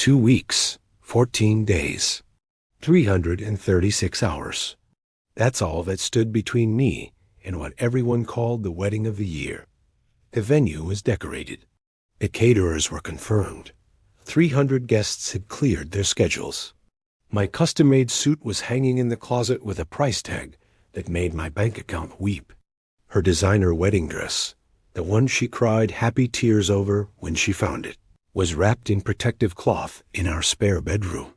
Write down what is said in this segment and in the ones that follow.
2 weeks, 14 days, 336 hours. That's all that stood between me and what everyone called the wedding of the year. The venue was decorated. The caterers were confirmed. 300 guests had cleared their schedules. My custom-made suit was hanging in the closet with a price tag that made my bank account weep. Her designer wedding dress, the one she cried happy tears over when she found it, was wrapped in protective cloth in our spare bedroom.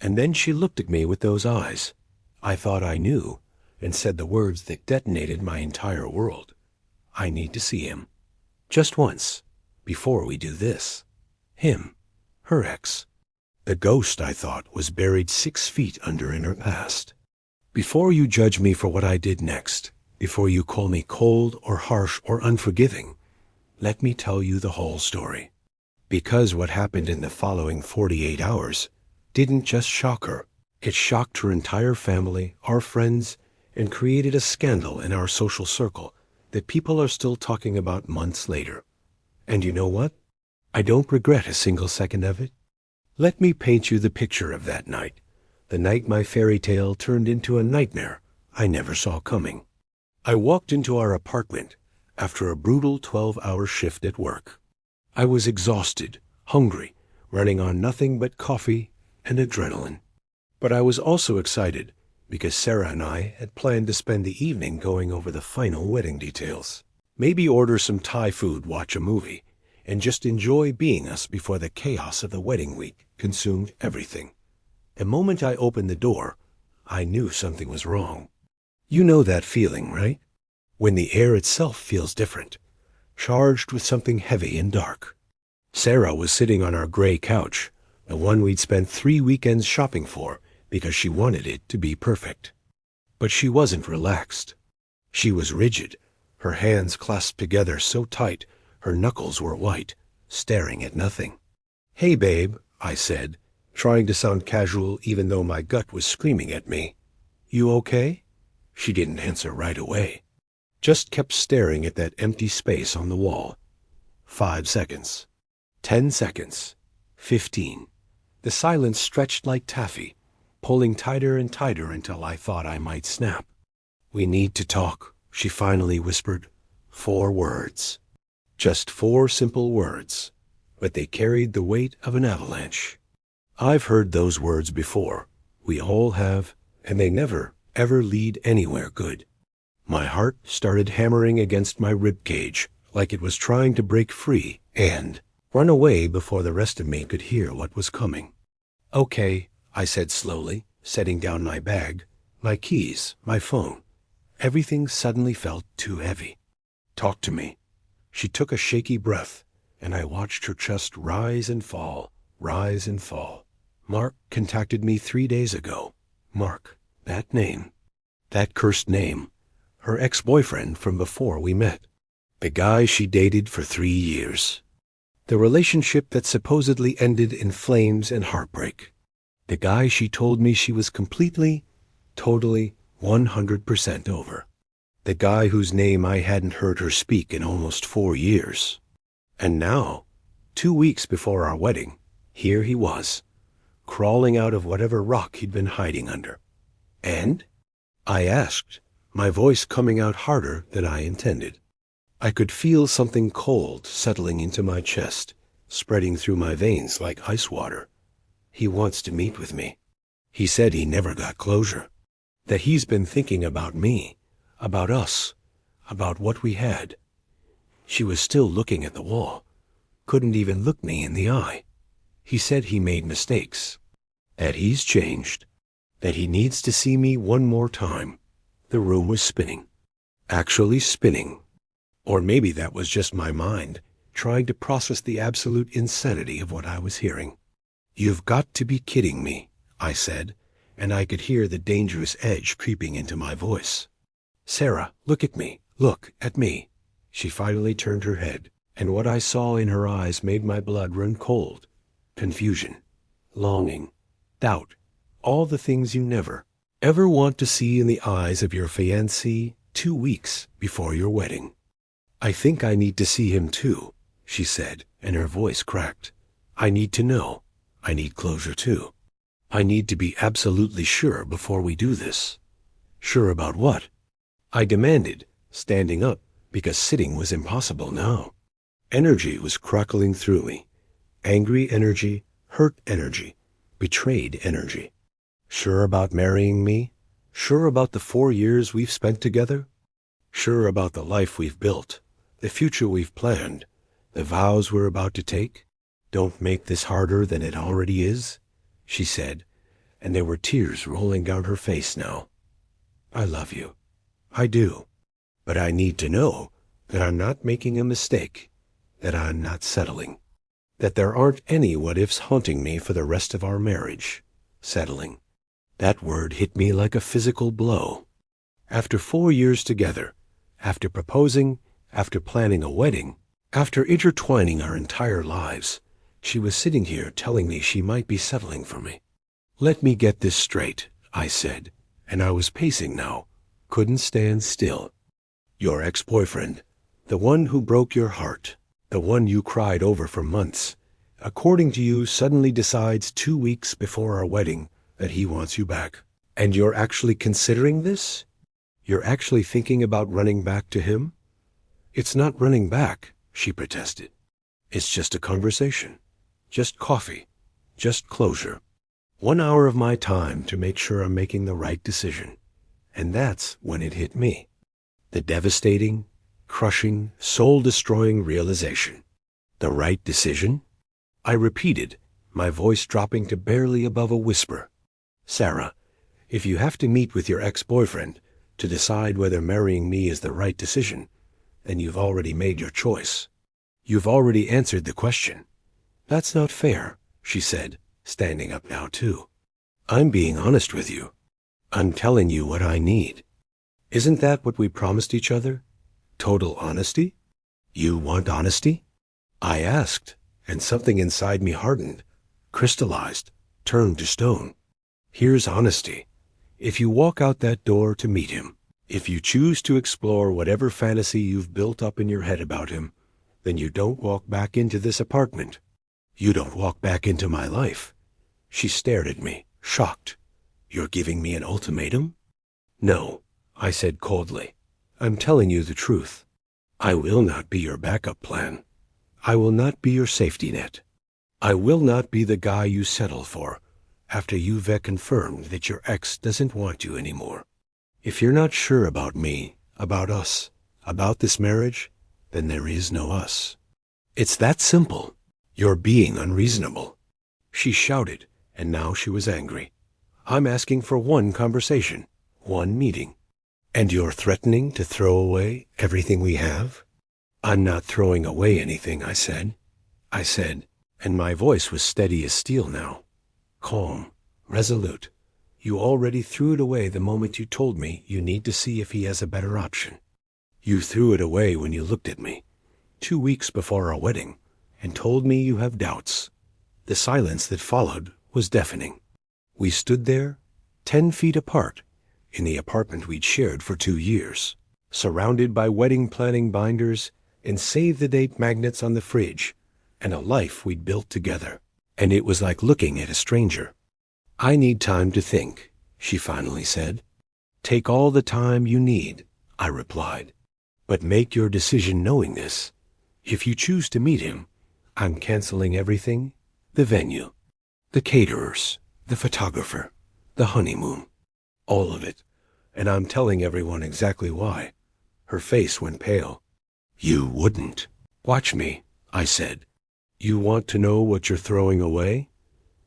And then she looked at me with those eyes I thought I knew and said the words that detonated my entire world. I need to see him. Just once, before we do this. Him, her ex. The ghost, I thought, was buried 6 feet under in her past. Before you judge me for what I did next, before you call me cold or harsh or unforgiving, let me tell you the whole story. Because what happened in the following 48 hours didn't just shock her. It shocked her entire family, our friends, and created a scandal in our social circle that people are still talking about months later. And you know what? I don't regret a single second of it. Let me paint you the picture of that night, the night my fairy tale turned into a nightmare I never saw coming. I walked into our apartment after a brutal 12-hour shift at work. I was exhausted, hungry, running on nothing but coffee and adrenaline. But I was also excited because Sarah and I had planned to spend the evening going over the final wedding details. Maybe order some Thai food, watch a movie, and just enjoy being us before the chaos of the wedding week consumed everything. The moment I opened the door, I knew something was wrong. You know that feeling, right? When the air itself feels different, charged with something heavy and dark. Sarah was sitting on our gray couch, the one we'd spent 3 weekends shopping for because she wanted it to be perfect. But she wasn't relaxed. She was rigid, her hands clasped together so tight her knuckles were white, staring at nothing. "Hey, babe," I said, trying to sound casual even though my gut was screaming at me. "You okay?" She didn't answer right away. Just kept staring at that empty space on the wall. 5 seconds. 10 seconds. 15. The silence stretched like taffy, pulling tighter and tighter until I thought I might snap. "We need to talk," she finally whispered. 4 words. Just 4 simple words, but they carried the weight of an avalanche. I've heard those words before. We all have, and they never, ever lead anywhere good. My heart started hammering against my rib cage like it was trying to break free and run away before the rest of me could hear what was coming. "Okay," I said slowly, setting down my bag, my keys, my phone. Everything suddenly felt too heavy. "Talk to me." She took a shaky breath, and I watched her chest rise and fall, rise and fall. "Mark contacted me 3 days ago." Mark, that name, that cursed name, her ex-boyfriend from before we met. The guy she dated for 3 years. The relationship that supposedly ended in flames and heartbreak. The guy she told me she was completely, totally, 100% over. The guy whose name I hadn't heard her speak in almost 4 years. And now, 2 weeks before our wedding, here he was, crawling out of whatever rock he'd been hiding under. "And?" I asked, my voice coming out harder than I intended. I could feel something cold settling into my chest, spreading through my veins like ice water. "He wants to meet with me. He said he never got closure. That he's been thinking about me, about us, about what we had." She was still looking at the wall, couldn't even look me in the eye. "He said he made mistakes, that he's changed, that he needs to see me one more time." The room was spinning, actually spinning. Or maybe that was just my mind, trying to process the absolute insanity of what I was hearing. "You've got to be kidding me," I said, and I could hear the dangerous edge creeping into my voice. "Sarah, look at me, look at me." She finally turned her head, and what I saw in her eyes made my blood run cold. Confusion, longing, doubt, all the things you never, ever want to see in the eyes of your fiancé 2 weeks before your wedding. "I think I need to see him too," she said, and her voice cracked. "I need to know. I need closure too. I need to be absolutely sure before we do this. Sure about what? I demanded, standing up, because sitting was impossible now. Energy was crackling through me. Angry energy, hurt energy, betrayed energy. Sure about marrying me? Sure about the 4 years we've spent together? Sure about the life we've built, the future we've planned, the vows we're about to take? Don't make this harder than it already is, she said, and there were tears rolling down her face now. I love you. I do. But I need to know that I'm not making a mistake, that I'm not settling, that there aren't any what-ifs haunting me for the rest of our marriage. Settling. That word hit me like a physical blow. After 4 years together, after proposing, after planning a wedding, after intertwining our entire lives, she was sitting here telling me she might be settling for me. Let me get this straight, I said, and I was pacing now, couldn't stand still. Your ex-boyfriend, the one who broke your heart, the one you cried over for months, according to you, suddenly decides 2 weeks before our wedding that he wants you back. And you're actually considering this? You're actually thinking about running back to him? It's not running back, she protested. It's just a conversation. Just coffee. Just closure. 1 hour of my time to make sure I'm making the right decision. And that's when it hit me. The devastating, crushing, soul-destroying realization. The right decision? I repeated, my voice dropping to barely above a whisper. Sarah, if you have to meet with your ex-boyfriend to decide whether marrying me is the right decision, then you've already made your choice. You've already answered the question. That's not fair, she said, standing up now too. I'm being honest with you. I'm telling you what I need. Isn't that what we promised each other? Total honesty? You want honesty? I asked, and something inside me hardened, crystallized, turned to stone. Here's honesty. If you walk out that door to meet him, if you choose to explore whatever fantasy you've built up in your head about him, then you don't walk back into this apartment. You don't walk back into my life. She stared at me, shocked. You're giving me an ultimatum? No, I said coldly. I'm telling you the truth. I will not be your backup plan. I will not be your safety net. I will not be the guy you settle for after you've confirmed that your ex doesn't want you anymore. If you're not sure about me, about us, about this marriage, then there is no us. It's that simple. You're being unreasonable. She shouted, and now she was angry. I'm asking for one conversation, one meeting. And you're threatening to throw away everything we have? I'm not throwing away anything, I said. And my voice was steady as steel now. Calm, resolute. You already threw it away the moment you told me you need to see if he has a better option. You threw it away when you looked at me, 2 weeks before our wedding, and told me you have doubts. The silence that followed was deafening. We stood there, 10 feet apart, in the apartment we'd shared for 2 years, surrounded by wedding planning binders and save-the-date magnets on the fridge, and a life we'd built together. And it was like looking at a stranger. I need time to think, she finally said. Take all the time you need, I replied. But make your decision knowing this. If you choose to meet him, I'm canceling everything, the venue, the caterers, the photographer, the honeymoon, all of it. And I'm telling everyone exactly why. Her face went pale. You wouldn't. Watch me, I said. You want to know what you're throwing away?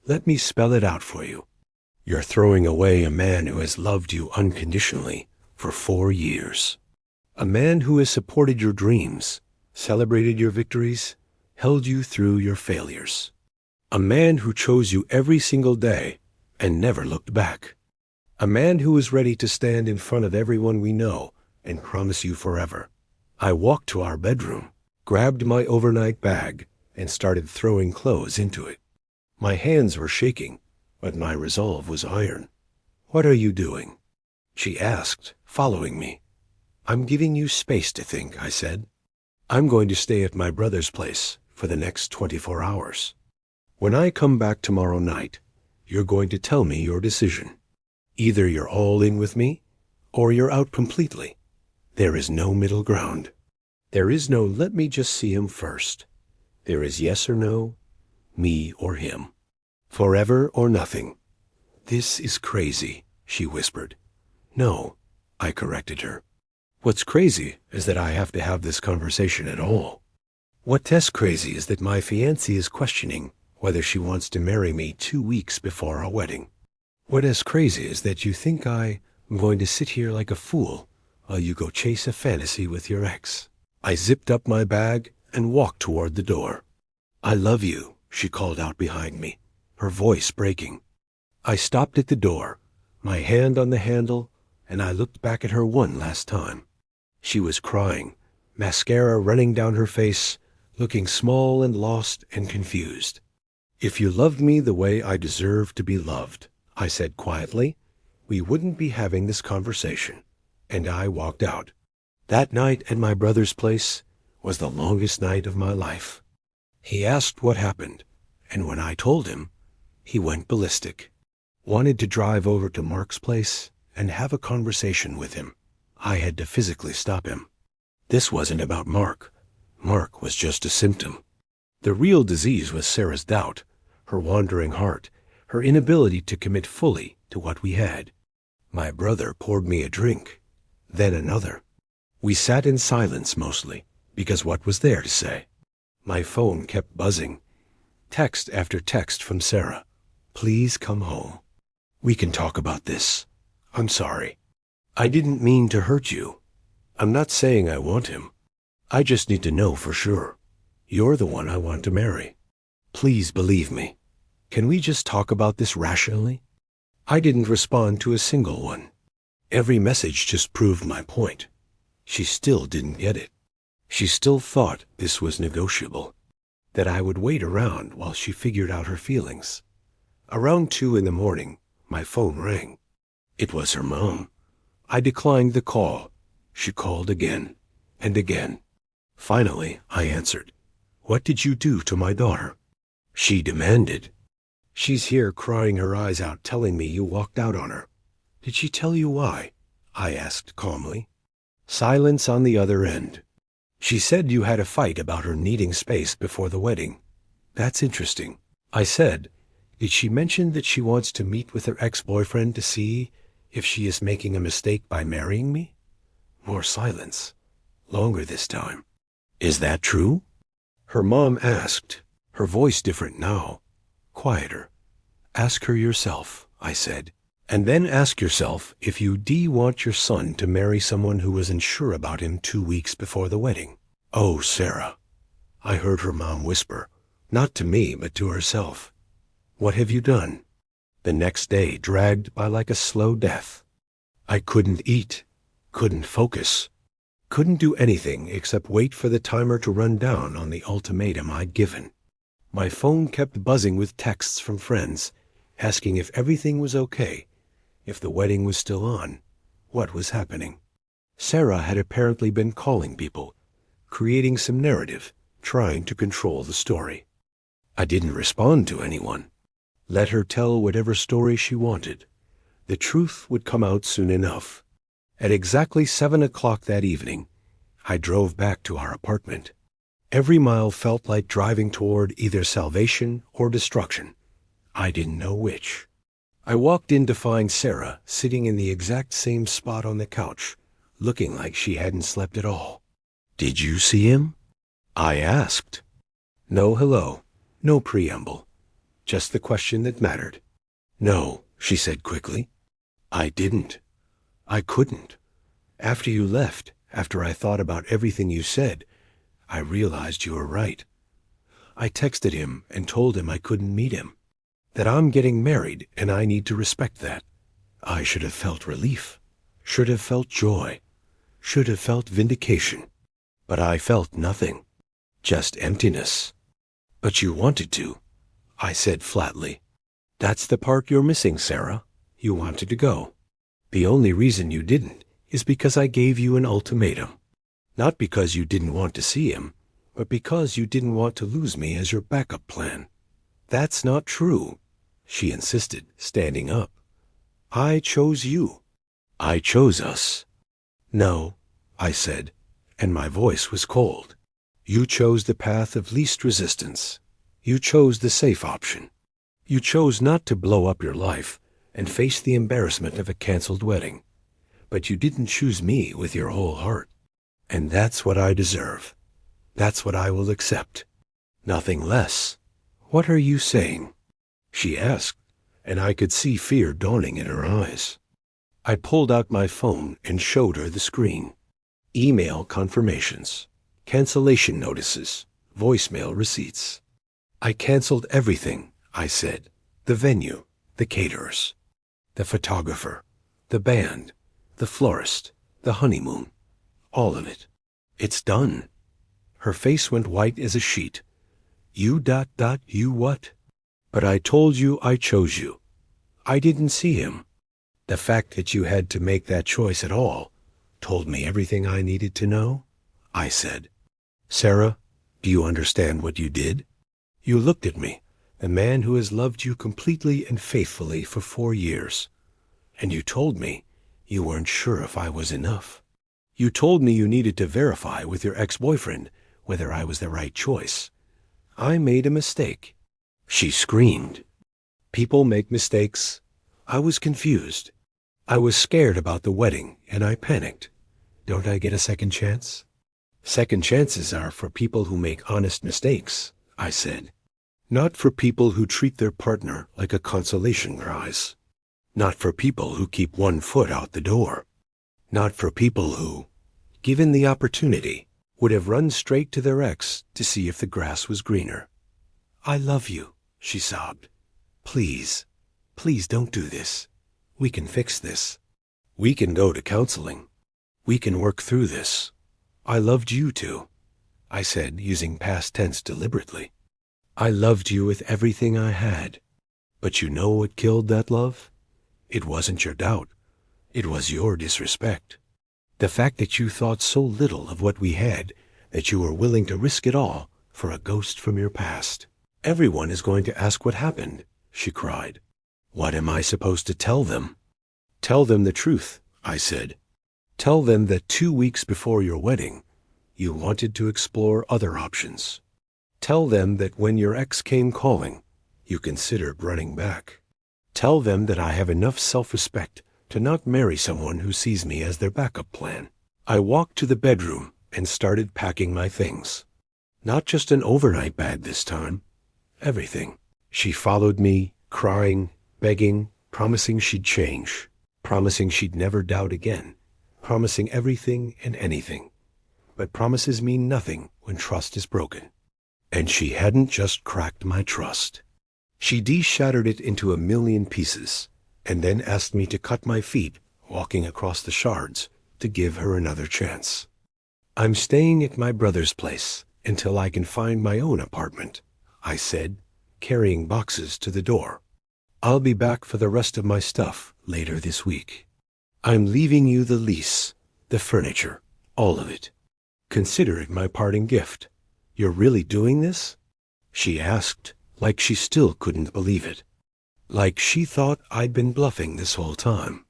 Let me spell it out for you. You're throwing away a man who has loved you unconditionally for 4 years. A man who has supported your dreams, celebrated your victories, held you through your failures. A man who chose you every single day and never looked back. A man who is ready to stand in front of everyone we know and promise you forever. I walked to our bedroom, grabbed my overnight bag, and started throwing clothes into it. My hands were shaking, but my resolve was iron. What are you doing? She asked, following me. I'm giving you space to think, I said. I'm going to stay at my brother's place for the next 24 hours. When I come back tomorrow night, you're going to tell me your decision. Either you're all in with me, or you're out completely. There is no middle ground. There is no let me just see him first. There is yes or no, me or him. Forever or nothing. This is crazy, she whispered. No, I corrected her. What's crazy is that I have to have this conversation at all. What's crazy is that my fiancée is questioning whether she wants to marry me 2 weeks before our wedding. What is crazy is that you think I'm going to sit here like a fool while you go chase a fantasy with your ex. I zipped up my bag and walked toward the door. I love you, she called out behind me, her voice breaking. I stopped at the door, my hand on the handle, and I looked back at her one last time. She was crying, mascara running down her face, looking small and lost and confused. If you loved me the way I deserve to be loved, I said quietly, we wouldn't be having this conversation, and I walked out. That night at my brother's place was the longest night of my life. He asked what happened, and when I told him, he went ballistic. Wanted to drive over to Mark's place and have a conversation with him. I had to physically stop him. This wasn't about Mark. Mark was just a symptom. The real disease was Sarah's doubt, her wandering heart, her inability to commit fully to what we had. My brother poured me a drink, then another. We sat in silence mostly, because what was there to say? My phone kept buzzing. Text after text from Sarah. Please come home. We can talk about this. I'm sorry. I didn't mean to hurt you. I'm not saying I want him. I just need to know for sure. You're the one I want to marry. Please believe me. Can we just talk about this rationally? I didn't respond to a single one. Every message just proved my point. She still didn't get it. She still thought this was negotiable, that I would wait around while she figured out her feelings. Around 2 a.m, my phone rang. It was her mom. I declined the call. She called again and again. Finally, I answered. What did you do to my daughter? She demanded. She's here crying her eyes out telling me you walked out on her. Did she tell you why? I asked calmly. Silence on the other end. She said you had a fight about her needing space before the wedding. That's interesting. I said, did she mention that she wants to meet with her ex-boyfriend to see if she is making a mistake by marrying me? More silence. Longer this time. Is that true? Her mom asked, her voice different now. Quieter. Ask her yourself, I said. And then ask yourself if you want your son to marry someone who wasn't sure about him 2 weeks before the wedding. Oh, Sarah. I heard her mom whisper, not to me, but to herself. What have you done? The next day dragged by like a slow death. I couldn't eat, couldn't focus, couldn't do anything except wait for the timer to run down on the ultimatum I'd given. My phone kept buzzing with texts from friends, asking if everything was okay, if the wedding was still on, what was happening. Sarah had apparently been calling people, creating some narrative, trying to control the story. I didn't respond to anyone. Let her tell whatever story she wanted. The truth would come out soon enough. At exactly 7 o'clock that evening, I drove back to our apartment. Every mile felt like driving toward either salvation or destruction. I didn't know which. I walked in to find Sarah sitting in the exact same spot on the couch, looking like she hadn't slept at all. Did you see him? I asked. No hello, no preamble. Just the question that mattered. No, she said quickly. I didn't. I couldn't. After you left, after I thought about everything you said, I realized you were right. I texted him and told him I couldn't meet him, that I'm getting married and I need to respect that. I should have felt relief, should have felt joy, should have felt vindication. But I felt nothing, just emptiness. But you wanted to, I said flatly. That's the part you're missing, Sarah. You wanted to go. The only reason you didn't is because I gave you an ultimatum. Not because you didn't want to see him, but because you didn't want to lose me as your backup plan. That's not true, she insisted, standing up. I chose you. I chose us. No, I said, and my voice was cold. You chose the path of least resistance. You chose the safe option. You chose not to blow up your life and face the embarrassment of a canceled wedding. But you didn't choose me with your whole heart. And that's what I deserve. That's what I will accept. Nothing less. What are you saying? She asked, and I could see fear dawning in her eyes. I pulled out my phone and showed her the screen. Email confirmations, cancellation notices, voicemail receipts. I canceled everything, I said. The venue, the caterers, the photographer, the band, the florist, the honeymoon. All of it. It's done. Her face went white as a sheet. You what? But I told you I chose you. I didn't see him. The fact that you had to make that choice at all told me everything I needed to know, I said. Sarah, do you understand what you did? You looked at me, the man who has loved you completely and faithfully for 4 years, and you told me you weren't sure if I was enough. You told me you needed to verify with your ex-boyfriend whether I was the right choice. I made a mistake. She screamed. People make mistakes. I was confused. I was scared about the wedding, and I panicked. Don't I get a second chance? Second chances are for people who make honest mistakes, I said. Not for people who treat their partner like a consolation prize. Not for people who keep one foot out the door. Not for people who, given the opportunity, would have run straight to their ex to see if the grass was greener. I love you, she sobbed. Please, please don't do this. We can fix this. We can go to counseling. We can work through this. I loved you too, I said, using past tense deliberately. I loved you with everything I had. But you know what killed that love? It wasn't your doubt. It was your disrespect. The fact that you thought so little of what we had that you were willing to risk it all for a ghost from your past. Everyone is going to ask what happened, she cried. What am I supposed to tell them? Tell them the truth, I said. Tell them that 2 weeks before your wedding, you wanted to explore other options. Tell them that when your ex came calling, you considered running back. Tell them that I have enough self-respect to not marry someone who sees me as their backup plan. I walked to the bedroom and started packing my things. Not just an overnight bag this time. Everything. She followed me, crying, begging, promising she'd change, promising she'd never doubt again, promising everything and anything. But promises mean nothing when trust is broken. And she hadn't just cracked my trust. She de-shattered it into a million pieces, and then asked me to cut my feet walking across the shards to give her another chance. I'm staying at my brother's place until I can find my own apartment, I said, carrying boxes to the door. I'll be back for the rest of my stuff later this week. I'm leaving you the lease, the furniture, all of it. Consider it my parting gift. You're really doing this? She asked, like she still couldn't believe it. Like she thought I'd been bluffing this whole time.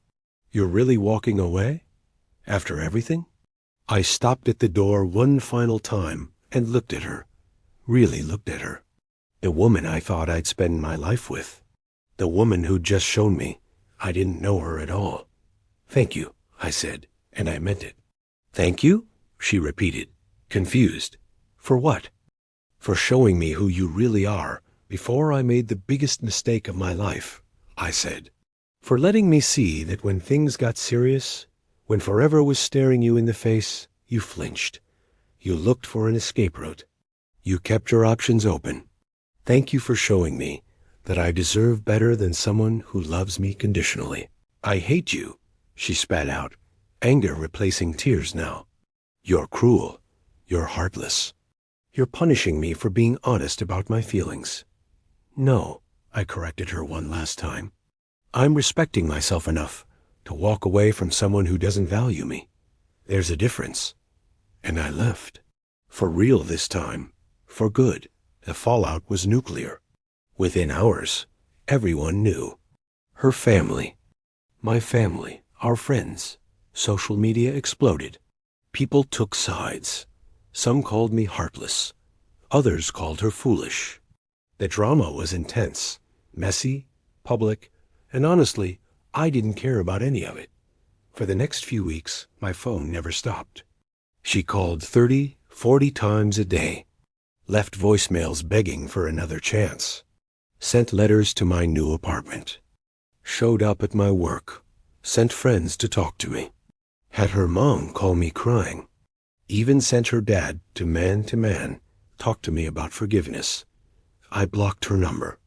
You're really walking away? After everything? I stopped at the door one final time and looked at her. Really looked at her. The woman I thought I'd spend my life with. The woman who'd just shown me I didn't know her at all. Thank you, I said, and I meant it. Thank you? She repeated, confused. For what? For showing me who you really are before I made the biggest mistake of my life, I said. For letting me see that when things got serious, when forever was staring you in the face, you flinched. You looked for an escape route. You kept your options open. Thank you for showing me that I deserve better than someone who loves me conditionally. I hate you, she spat out, anger replacing tears now. You're cruel. You're heartless. You're punishing me for being honest about my feelings. No, I corrected her one last time. I'm respecting myself enough to walk away from someone who doesn't value me. There's a difference. And I left. For real this time. For good. The fallout was nuclear. Within hours, everyone knew. Her family, my family, our friends. Social media exploded. People took sides. Some called me heartless. Others called her foolish. The drama was intense, messy, public, and honestly, I didn't care about any of it. For the next few weeks, my phone never stopped. She called 30, 40 times a day, left voicemails begging for another chance, sent letters to my new apartment, showed up at my work, sent friends to talk to me, had her mom call me crying, even sent her dad to man, talk to me about forgiveness. I blocked her number,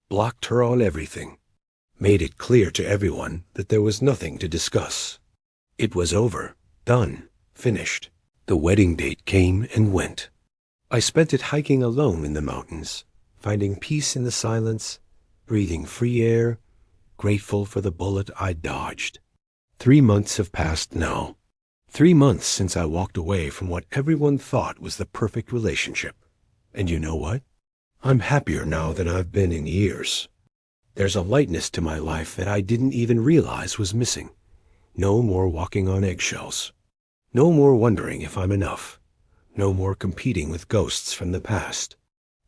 blocked her on everything, made it clear to everyone that there was nothing to discuss. It was over, done, finished. The wedding date came and went. I spent it hiking alone in the mountains, finding peace in the silence, breathing free air, grateful for the bullet I dodged. 3 months have passed now. 3 months since I walked away from what everyone thought was the perfect relationship. And you know what? I'm happier now than I've been in years. There's a lightness to my life that I didn't even realize was missing. No more walking on eggshells. No more wondering if I'm enough. No more competing with ghosts from the past.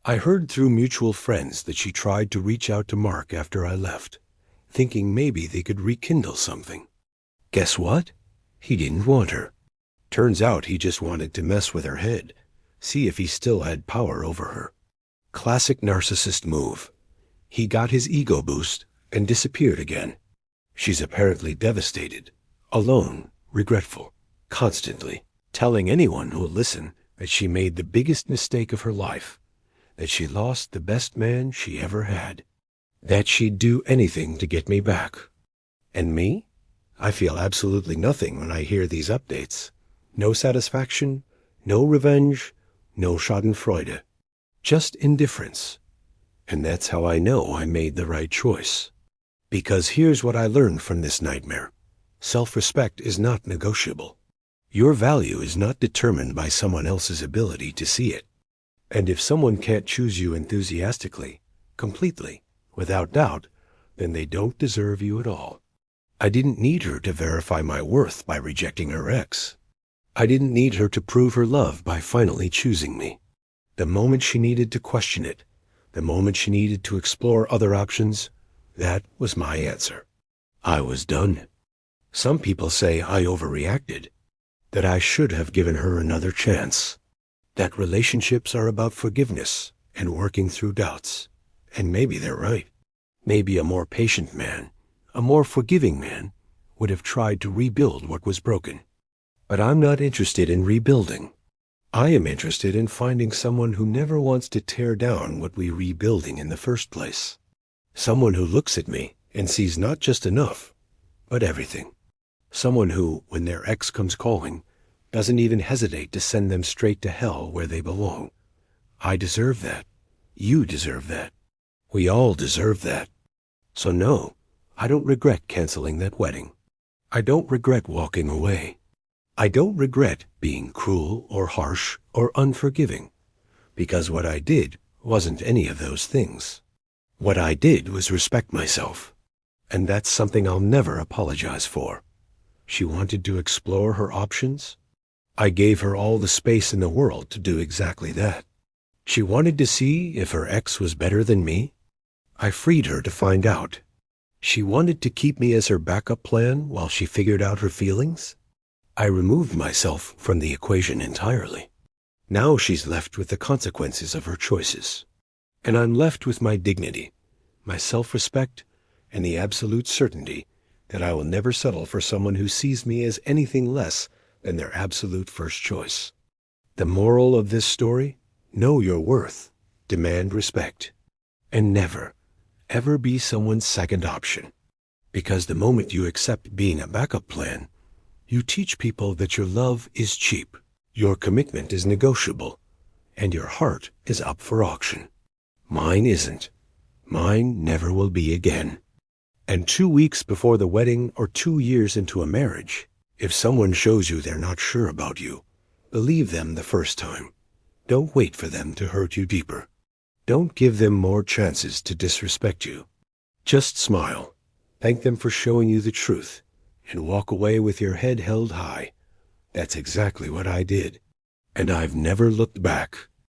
I heard through mutual friends that she tried to reach out to Mark after I left, thinking maybe they could rekindle something. Guess what? He didn't want her. Turns out he just wanted to mess with her head, see if he still had power over her. Classic narcissist move. He got his ego boost and disappeared again. She's apparently devastated, alone, regretful, constantly telling anyone who'll listen that she made the biggest mistake of her life, that she lost the best man she ever had, that she'd do anything to get me back. And me? I feel absolutely nothing when I hear these updates. No satisfaction, no revenge, no schadenfreude. Just indifference. And that's how I know I made the right choice. Because here's what I learned from this nightmare. Self-respect is not negotiable. Your value is not determined by someone else's ability to see it. And if someone can't choose you enthusiastically, completely, without doubt, then they don't deserve you at all. I didn't need her to verify my worth by rejecting her ex. I didn't need her to prove her love by finally choosing me. The moment she needed to question it, the moment she needed to explore other options, that was my answer. I was done. Some people say I overreacted, that I should have given her another chance, that relationships are about forgiveness and working through doubts. And maybe they're right. Maybe a more patient man, a more forgiving man, would have tried to rebuild what was broken. But I'm not interested in rebuilding. I am interested in finding someone who never wants to tear down what we're rebuilding in the first place. Someone who looks at me and sees not just enough, but everything. Someone who, when their ex comes calling, doesn't even hesitate to send them straight to hell where they belong. I deserve that. You deserve that. We all deserve that. So no, I don't regret canceling that wedding. I don't regret walking away. I don't regret being cruel or harsh or unforgiving, because what I did wasn't any of those things. What I did was respect myself, and that's something I'll never apologize for. She wanted to explore her options. I gave her all the space in the world to do exactly that. She wanted to see if her ex was better than me. I freed her to find out. She wanted to keep me as her backup plan while she figured out her feelings. I removed myself from the equation entirely. Now she's left with the consequences of her choices. And I'm left with my dignity, my self-respect, and the absolute certainty that I will never settle for someone who sees me as anything less than their absolute first choice. The moral of this story? Know your worth, demand respect, and never, ever be someone's second option. Because the moment you accept being a backup plan, you teach people that your love is cheap, your commitment is negotiable, and your heart is up for auction. Mine isn't. Mine never will be again. And 2 weeks before the wedding or 2 years into a marriage, if someone shows you they're not sure about you, believe them the first time. Don't wait for them to hurt you deeper. Don't give them more chances to disrespect you. Just smile, thank them for showing you the truth, and walk away with your head held high. That's exactly what I did, and I've never looked back.